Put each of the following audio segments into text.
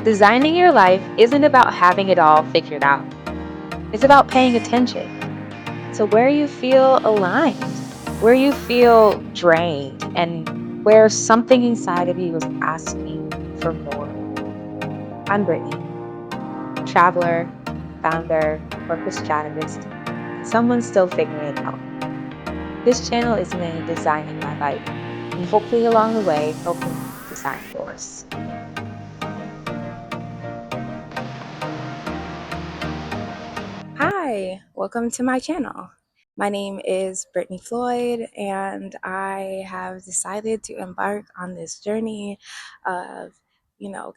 Designing your life isn't about having it all figured out. It's about paying attention to where you feel aligned, where you feel drained, and where something inside of you is asking for more. I'm Brittany, traveler, founder, corporate strategist, and someone still figuring it out. This channel is me designing my life and hopefully along the way helping you design yours. Hi, welcome to my channel. My name is Brittany Floyd, and I have decided to embark on this journey of,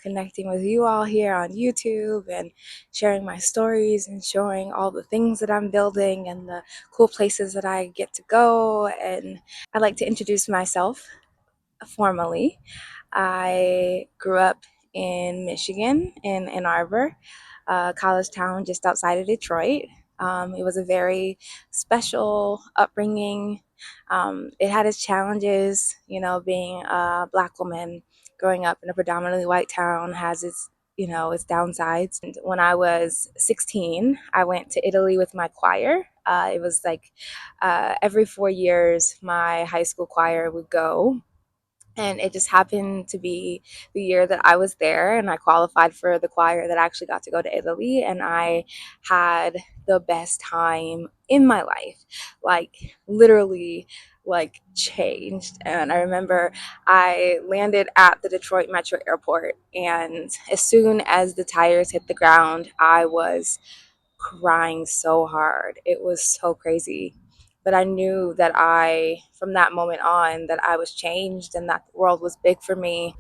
connecting with you all here on YouTube and sharing my stories and showing all the things that I'm building and the cool places that I get to go. And I'd like to introduce myself formally. I grew up in Michigan, in Ann Arbor, a college town just outside of Detroit. It was a very special upbringing. It had its challenges, being a Black woman growing up in a predominantly white town has its downsides. And when I was 16, I went to Italy with my choir. It was like every 4 years, my high school choir would go, and it just happened to be the year that I was there and I qualified for the choir that actually got to go to Italy. And I had the best time in my life, like literally like changed. And I remember I landed at the Detroit Metro Airport, and as soon as the tires hit the ground, I was crying so hard. It was so crazy. But I knew that from that moment on, that I was changed and that the world was big for me.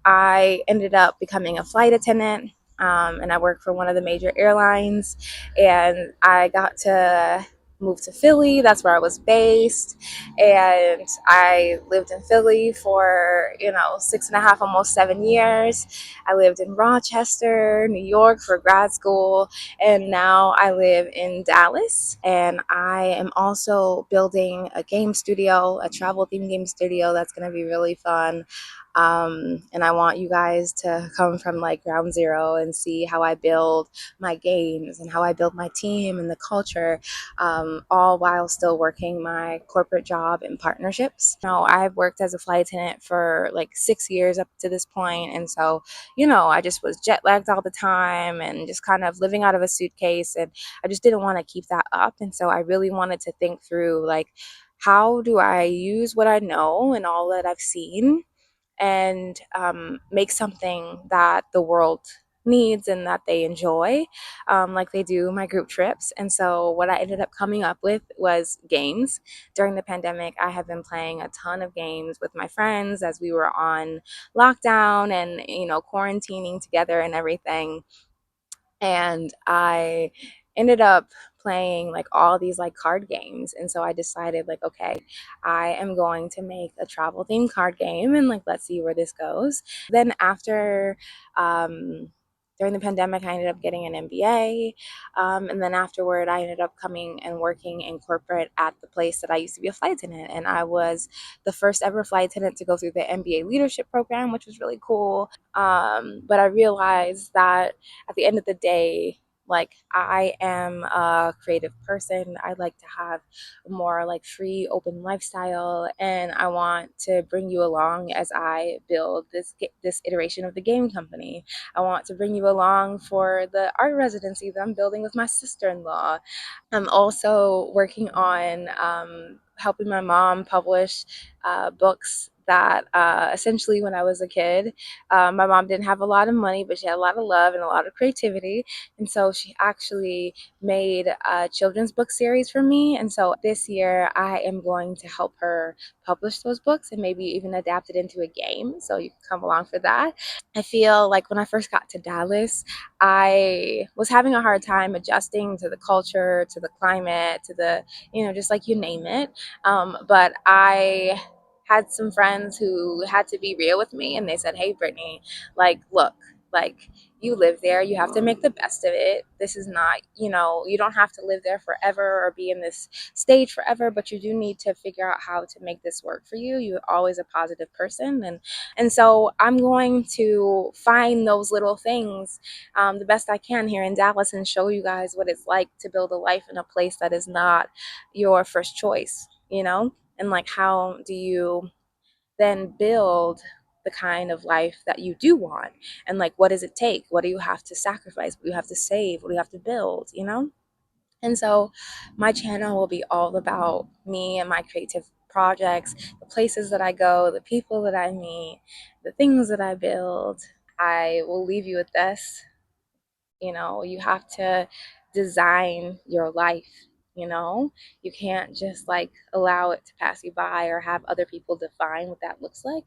I ended up becoming a flight attendant, and I worked for one of the major airlines. And I got to move to Philly. That's where I was based. And I lived in Philly for, 6.5, almost 7 years. I lived in Rochester, New York for grad school. And now I live in Dallas. And I am also building a game studio, a travel themed game studio that's going to be really fun. And I want you guys to come from like ground zero and see how I build my games and how I build my team and the culture, all while still working my corporate job and partnerships. I've worked as a flight attendant for like 6 years up to this point, and so I just was jet lagged all the time and just kind of living out of a suitcase, and I just didn't want to keep that up. And so I really wanted to think through, like, how do I use what I know and all that I've seen and make something that the world needs and that they enjoy, like they do my group trips. And so what I ended up coming up with was games. During the pandemic, I have been playing a ton of games with my friends as we were on lockdown and quarantining together and everything. And I ended up playing like all these like card games. And so I decided, like, okay, I am going to make a travel themed card game, and like let's see where this goes. Then after during the pandemic, I ended up getting an MBA. And then afterward, I ended up coming and working in corporate at the place that I used to be a flight attendant. And I was the first ever flight attendant to go through the MBA leadership program, which was really cool. But I realized that at the end of the day, like, I am a creative person. I like to have a more like free, open lifestyle, and I want to bring you along as I build this iteration of the game company. I want to bring you along for the art residency that I'm building with my sister-in-law. I'm also working on helping my mom publish books that essentially, when I was a kid, my mom didn't have a lot of money, but she had a lot of love and a lot of creativity. And so she actually made a children's book series for me. And so this year I am going to help her publish those books and maybe even adapt it into a game. So you can come along for that. I feel like when I first got to Dallas, I was having a hard time adjusting to the culture, to the climate, to the, just like you name it. But I had some friends who had to be real with me, and they said, "Hey, Brittany, like, look, Like, you live there, you have to make the best of it. This is not, you don't have to live there forever or be in this stage forever, but you do need to figure out how to make this work for you. You're always a positive person, and so I'm going to find those little things the best I can here in Dallas and show you guys what it's like to build a life in a place that is not your first choice, and like, how do you then build the kind of life that you do want, and like, what does it take, what do you have to sacrifice, what do you have to save, what do you have to build, and so my channel will be all about me and my creative projects, the places that I go, the people that I meet, the things that I build. I will leave you with this. You have to design your life. You can't just like allow it to pass you by or have other people define what that looks like.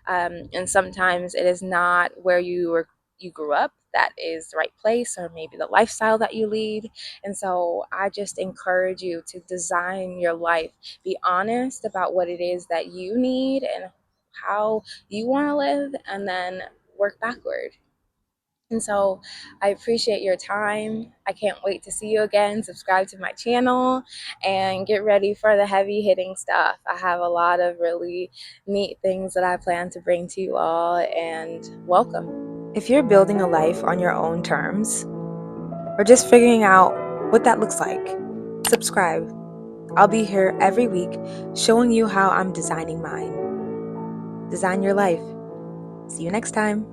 And sometimes it is not where you grew up that is the right place, or maybe the lifestyle that you lead. And so I just encourage you to design your life. Be honest about what it is that you need and how you want to live, and then work backward. And so I appreciate your time. I can't wait to see you again. Subscribe to my channel and get ready for the heavy hitting stuff. I have a lot of really neat things that I plan to bring to you all, and welcome. If you're building a life on your own terms or just figuring out what that looks like, subscribe. I'll be here every week showing you how I'm designing mine. Design your life. See you next time.